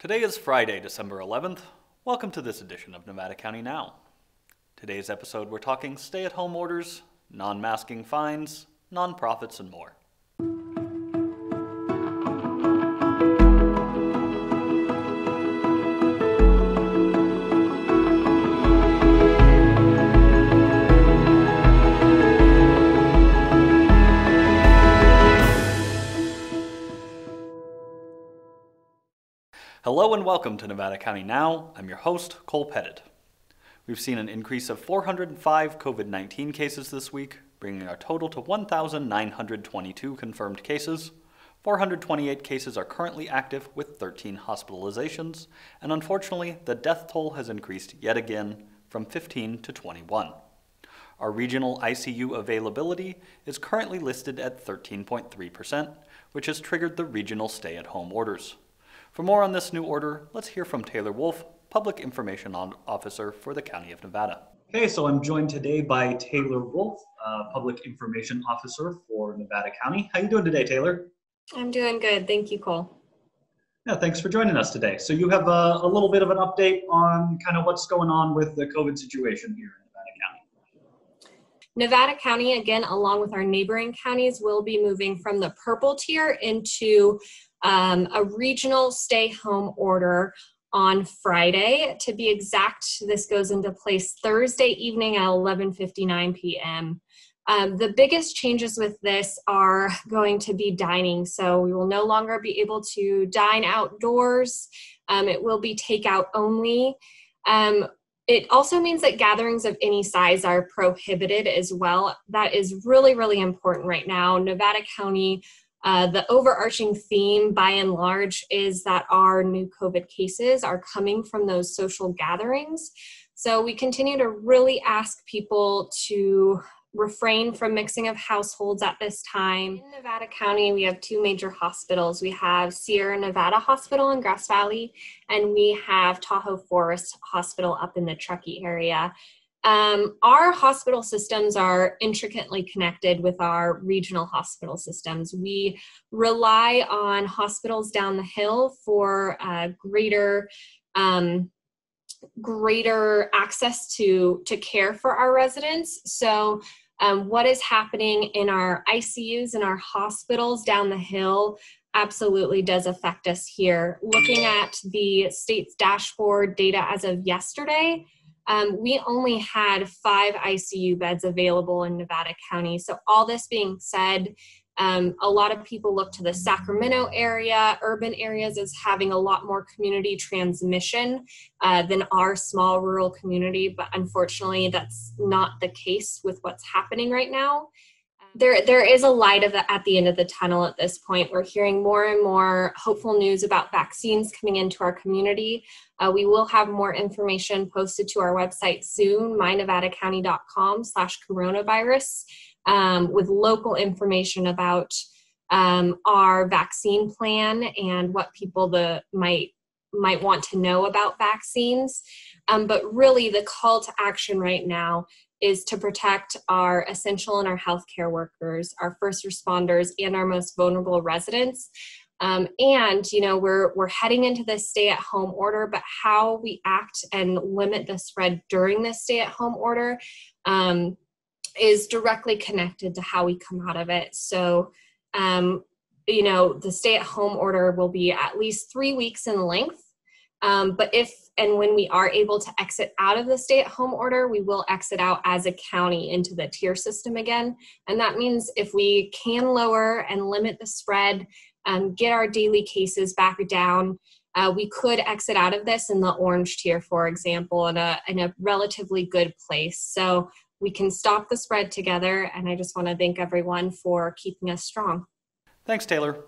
Today is Friday, December 11th. Welcome to this edition of Nevada County Now. Today's episode we're talking stay-at-home orders, non-masking fines, nonprofits, and more. Hello and welcome to Nevada County Now. I'm your host, Cole Pettit. We've seen an increase of 405 COVID-19 cases this week, bringing our total to 1,922 confirmed cases. 428 cases are currently active with 13 hospitalizations, and unfortunately, the death toll has increased yet again from 15 to 21. Our regional ICU availability is currently listed at 13.3%, which has triggered the regional stay-at-home orders. For more on this new order, let's hear from Taylor Wolf, Public Information Officer for the County of Nevada. Okay, so I'm joined today by Taylor Wolf, Public Information Officer for Nevada County. How are you doing today, Taylor? I'm doing good. Thank you, Cole. Yeah, thanks for joining us today. So you have a little bit of an update on kind of what's going on with the COVID situation here in Nevada County. Nevada County, again, along with our neighboring counties, will be moving from the purple tier into a regional stay-home order on Friday. To be exact, this goes into place Thursday evening at 11:59 p.m. The biggest changes with this are going to be dining. So we will no longer be able to dine outdoors. It will be takeout only. It also means that gatherings of any size are prohibited as well. That is really, really important right now. Nevada County, the overarching theme by and large is that our new COVID cases are coming from those social gatherings. So we continue to really ask people to refrain from mixing of households at this time. In Nevada County, we have two major hospitals. We have Sierra Nevada Hospital in Grass Valley, and we have Tahoe Forest Hospital up in the Truckee area. Our hospital systems are intricately connected with our regional hospital systems. We rely on hospitals down the hill for greater access to care for our residents. So what is happening in our ICUs and our hospitals down the hill absolutely does affect us here. Looking at the state's dashboard data as of yesterday, we only had 5 ICU beds available in Nevada County. So all this being said, a lot of people look to the Sacramento area, urban areas, as having a lot more community transmission than our small rural community. But unfortunately, that's not the case with what's happening right now. There is a light at the end of the tunnel at this point. We're hearing more and more hopeful news about vaccines coming into our community. We will have more information posted to our website soon, mynevadacounty.com/coronavirus, with local information about our vaccine plan and what people might want to know about vaccines. But really the call to action right now is to protect our essential and our healthcare workers, our first responders, and our most vulnerable residents. And, you know, we're heading into this stay-at-home order, but how we act and limit the spread during this stay-at-home order is directly connected to how we come out of it. So, you know, the stay-at-home order will be at least 3 weeks in length. But if and when we are able to exit out of the stay-at-home order, we will exit out as a county into the tier system again. And that means if we can lower and limit the spread, get our daily cases back down, we could exit out of this in the orange tier, for example, in a relatively good place. So we can stop the spread together. And I just want to thank everyone for keeping us strong. Thanks, Taylor.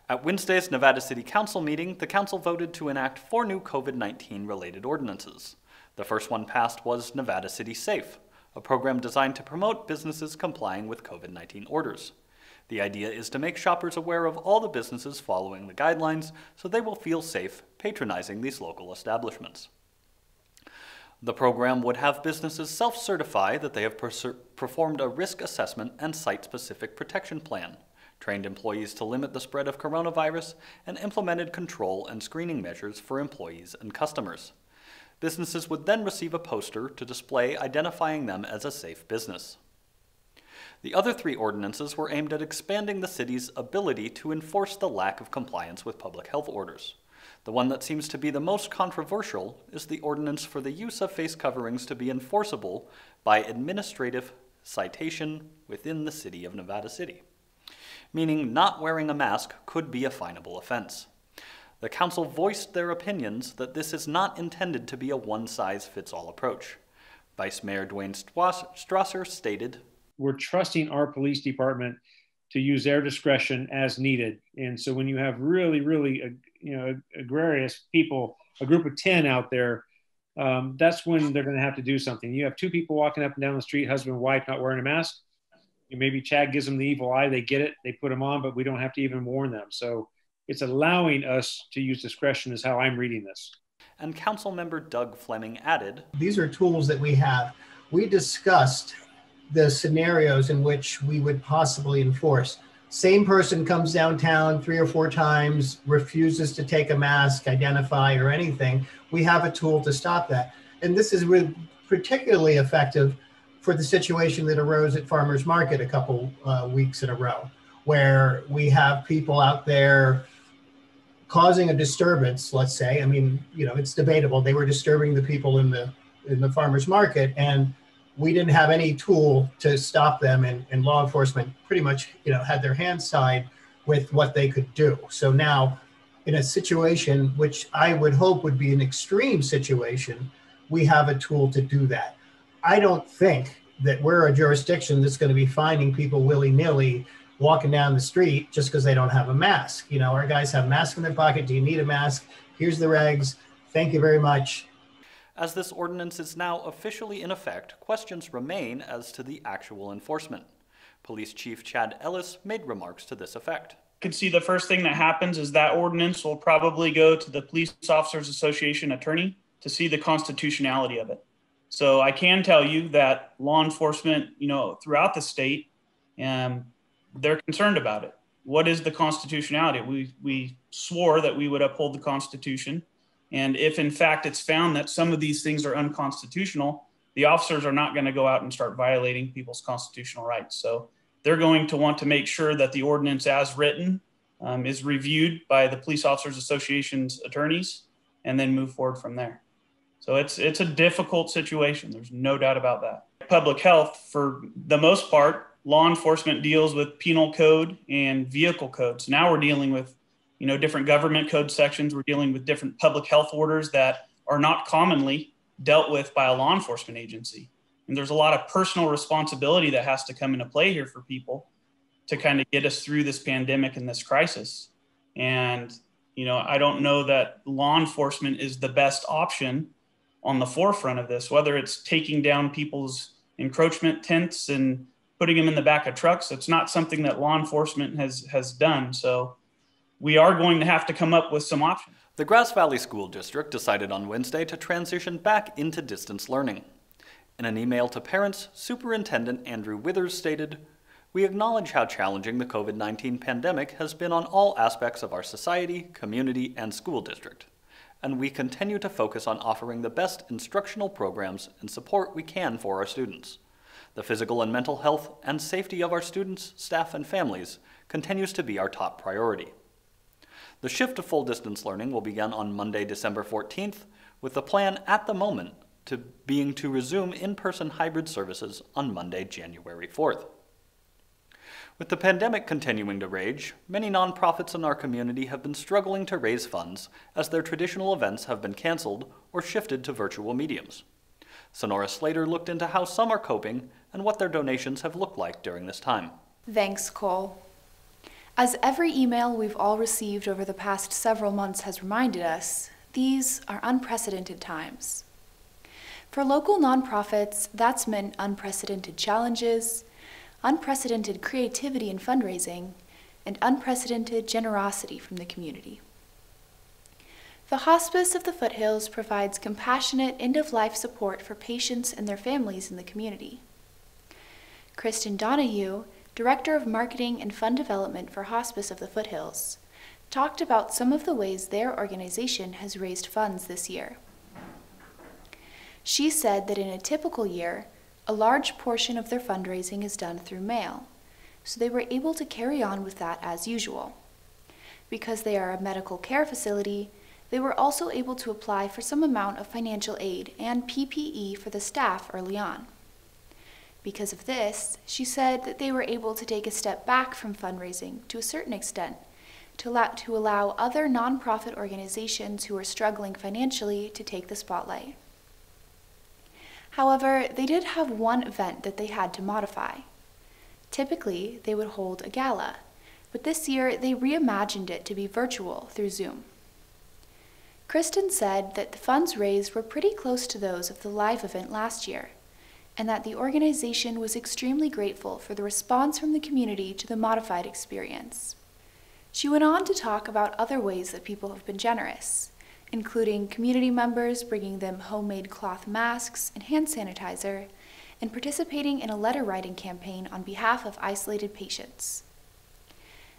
At Wednesday's Nevada City Council meeting, the council voted to enact 4 new COVID-19 related ordinances. The first one passed was Nevada City Safe, a program designed to promote businesses complying with COVID-19 orders. The idea is to make shoppers aware of all the businesses following the guidelines so they will feel safe patronizing these local establishments. The program would have businesses self-certify that they have performed a risk assessment and site-specific protection plan, trained employees to limit the spread of coronavirus, and implemented control and screening measures for employees and customers. Businesses would then receive a poster to display identifying them as a safe business. The other 3 ordinances were aimed at expanding the city's ability to enforce the lack of compliance with public health orders. The one that seems to be the most controversial is the ordinance for the use of face coverings to be enforceable by administrative citation within the city of Nevada City, meaning not wearing a mask could be a finable offense. The council voiced their opinions that this is not intended to be a one-size-fits-all approach. Vice Mayor Dwayne Strasser stated, "We're trusting our police department to use their discretion as needed. And so when you have really, egregious people, a group of 10 out there, that's when they're going to have to do something. You have 2 people walking up and down the street, husband and wife, not wearing a mask. Maybe Chad gives them the evil eye. They get it. They put them on, but we don't have to even warn them. So it's allowing us to use discretion is how I'm reading this." And Councilmember Doug Fleming added, "These are tools that we have. We discussed the scenarios in which we would possibly enforce. Same person comes downtown 3 or 4 times, refuses to take a mask, identify, or anything. We have a tool to stop that. And this is particularly effective for the situation that arose at Farmers Market a couple weeks in a row, where we have people out there causing a disturbance, let's say. I mean, it's debatable. They were disturbing the people in the farmers market, and we didn't have any tool to stop them, and law enforcement pretty much, had their hands tied with what they could do. So now, in a situation which I would hope would be an extreme situation, we have a tool to do that. I don't think that we're a jurisdiction that's going to be finding people willy-nilly walking down the street just because they don't have a mask. Our guys have masks in their pocket. Do you need a mask? Here's the regs. Thank you very much. As this ordinance is now officially in effect, questions remain as to the actual enforcement. Police Chief Chad Ellis made remarks to this effect. I could see the first thing that happens is that ordinance will probably go to the Police Officers Association attorney to see the constitutionality of it. So I can tell you that law enforcement, throughout the state, they're concerned about it. What is the constitutionality? We swore that we would uphold the Constitution. And if in fact it's found that some of these things are unconstitutional, the officers are not going to go out and start violating people's constitutional rights. So they're going to want to make sure that the ordinance as written is reviewed by the Police Officers Association's attorneys and then move forward from there. So it's a difficult situation. There's no doubt about that. Public health, for the most part, law enforcement deals with penal code and vehicle codes. Now we're dealing with different government code sections. We're dealing with different public health orders that are not commonly dealt with by a law enforcement agency. And there's a lot of personal responsibility that has to come into play here for people to kind of get us through this pandemic and this crisis. And, I don't know that law enforcement is the best option on the forefront of this, whether it's taking down people's encroachment tents and putting them in the back of trucks. It's not something that law enforcement has done. So we are going to have to come up with some options. The Grass Valley School District decided on Wednesday to transition back into distance learning. In an email to parents, Superintendent Andrew Withers stated, "We acknowledge how challenging the COVID-19 pandemic has been on all aspects of our society, community, and school district, and we continue to focus on offering the best instructional programs and support we can for our students. The physical and mental health and safety of our students, staff, and families continues to be our top priority. The shift to full distance learning will begin on Monday, December 14th, with the plan at the moment to resume in-person hybrid services on Monday, January 4th. With the pandemic continuing to rage, many nonprofits in our community have been struggling to raise funds as their traditional events have been canceled or shifted to virtual mediums. Sonora Slater looked into how some are coping and what their donations have looked like during this time." Thanks, Cole. As every email we've all received over the past several months has reminded us, these are unprecedented times. For local nonprofits, that's meant unprecedented challenges, unprecedented creativity and fundraising, and unprecedented generosity from the community. The Hospice of the Foothills provides compassionate end-of-life support for patients and their families in the community. Kristen Donahue, Director of Marketing and Fund Development for Hospice of the Foothills, talked about some of the ways their organization has raised funds this year. She said that in a typical year, a large portion of their fundraising is done through mail, so they were able to carry on with that as usual. Because they are a medical care facility, they were also able to apply for some amount of financial aid and PPE for the staff early on. Because of this, she said that they were able to take a step back from fundraising to a certain extent to allow other nonprofit organizations who are struggling financially to take the spotlight. However, they did have one event that they had to modify. Typically, they would hold a gala, but this year they reimagined it to be virtual through Zoom. Kristen said that the funds raised were pretty close to those of the live event last year, and that the organization was extremely grateful for the response from the community to the modified experience. She went on to talk about other ways that people have been generous, including community members bringing them homemade cloth masks and hand sanitizer, and participating in a letter writing campaign on behalf of isolated patients.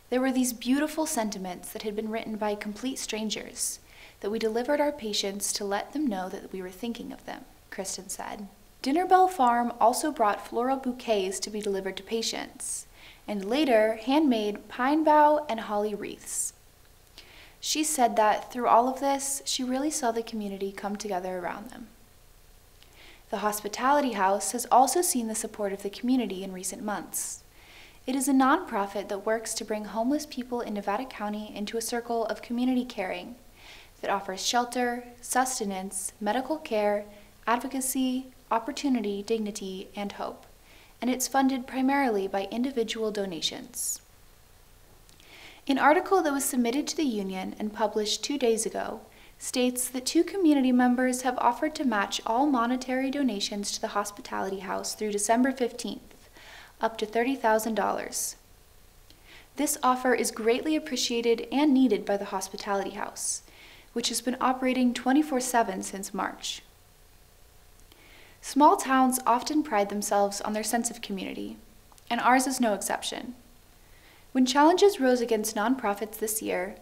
There were these beautiful sentiments that had been written by complete strangers that we delivered our patients to let them know that we were thinking of them, Kristen said. Dinner Bell Farm also brought floral bouquets to be delivered to patients, and later handmade pine bough and holly wreaths. She said that through all of this, she really saw the community come together around them. The Hospitality House has also seen the support of the community in recent months. It is a nonprofit that works to bring homeless people in Nevada County into a circle of community caring that offers shelter, sustenance, medical care, advocacy, opportunity, dignity, and hope, and it's funded primarily by individual donations. An article that was submitted to the union and published 2 days ago states that 2 community members have offered to match all monetary donations to the Hospitality House through December 15th, up to $30,000. This offer is greatly appreciated and needed by the Hospitality House, which has been operating 24/7 since March. Small towns often pride themselves on their sense of community, and ours is no exception. When challenges rose against nonprofits this year,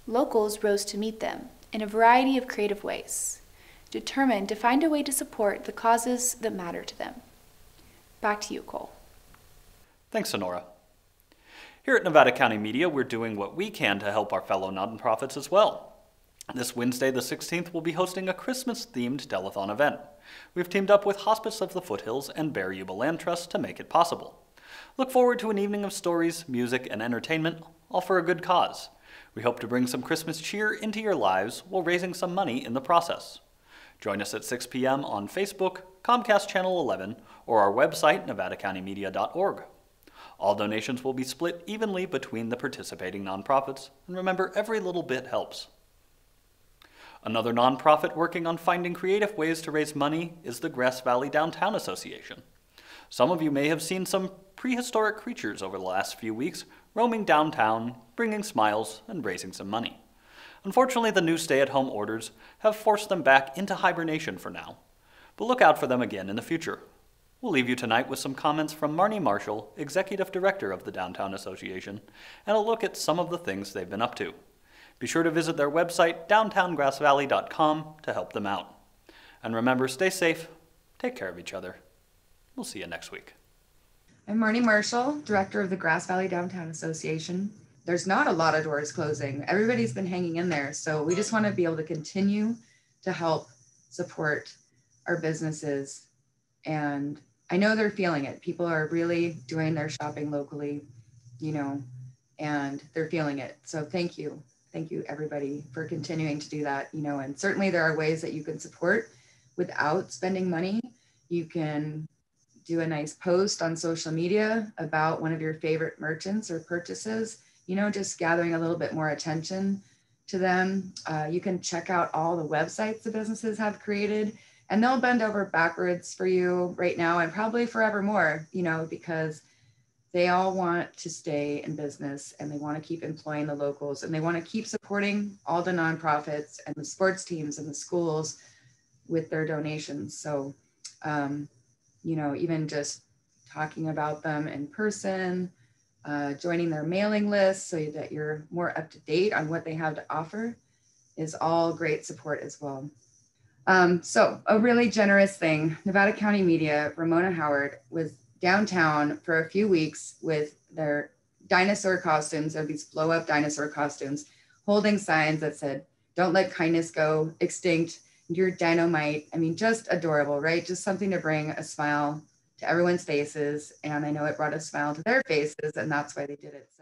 locals rose to meet them in a variety of creative ways, determined to find a way to support the causes that matter to them. Back to you, Cole. Thanks, Sonora. Here at Nevada County Media, we're doing what we can to help our fellow nonprofits as well. This Wednesday, the 16th, we'll be hosting a Christmas-themed telethon event. We've teamed up with Hospice of the Foothills and Bear Yuba Land Trust to make it possible. Look forward to an evening of stories, music, and entertainment, all for a good cause. We hope to bring some Christmas cheer into your lives while raising some money in the process. Join us at 6 p.m. on Facebook, Comcast Channel 11, or our website, nevadacountymedia.org. All donations will be split evenly between the participating nonprofits, and remember, every little bit helps. Another nonprofit working on finding creative ways to raise money is the Grass Valley Downtown Association. Some of you may have seen some prehistoric creatures over the last few weeks roaming downtown, bringing smiles and raising some money. Unfortunately, the new stay-at-home orders have forced them back into hibernation for now, but look out for them again in the future. We'll leave you tonight with some comments from Marnie Marshall, Executive Director of the Downtown Association, and a look at some of the things they've been up to. Be sure to visit their website, downtowngrassvalley.com, to help them out. And remember, stay safe, take care of each other. We'll see you next week. I'm Marnie Marshall, Director of the Grass Valley Downtown Association. There's not a lot of doors closing. Everybody's been hanging in there. So we just want to be able to continue to help support our businesses. And I know they're feeling it. People are really doing their shopping locally, and they're feeling it. So thank you. Thank you, everybody, for continuing to do that, and certainly there are ways that you can support without spending money. You can do a nice post on social media about one of your favorite merchants or purchases, just gathering a little bit more attention to them. You can check out all the websites the businesses have created, and they'll bend over backwards for you right now and probably forevermore, because they all want to stay in business and they want to keep employing the locals and they want to keep supporting all the nonprofits and the sports teams and the schools with their donations. So, even just talking about them in person, joining their mailing list so that you're more up to date on what they have to offer is all great support as well. So a really generous thing, Nevada County Media, Ramona Howard was downtown for a few weeks with their dinosaur costumes, or these blow up dinosaur costumes, holding signs that said, "Don't let kindness go extinct, you're dynamite." I mean, just adorable, right? Just something to bring a smile to everyone's faces. And I know it brought a smile to their faces, and that's why they did it. So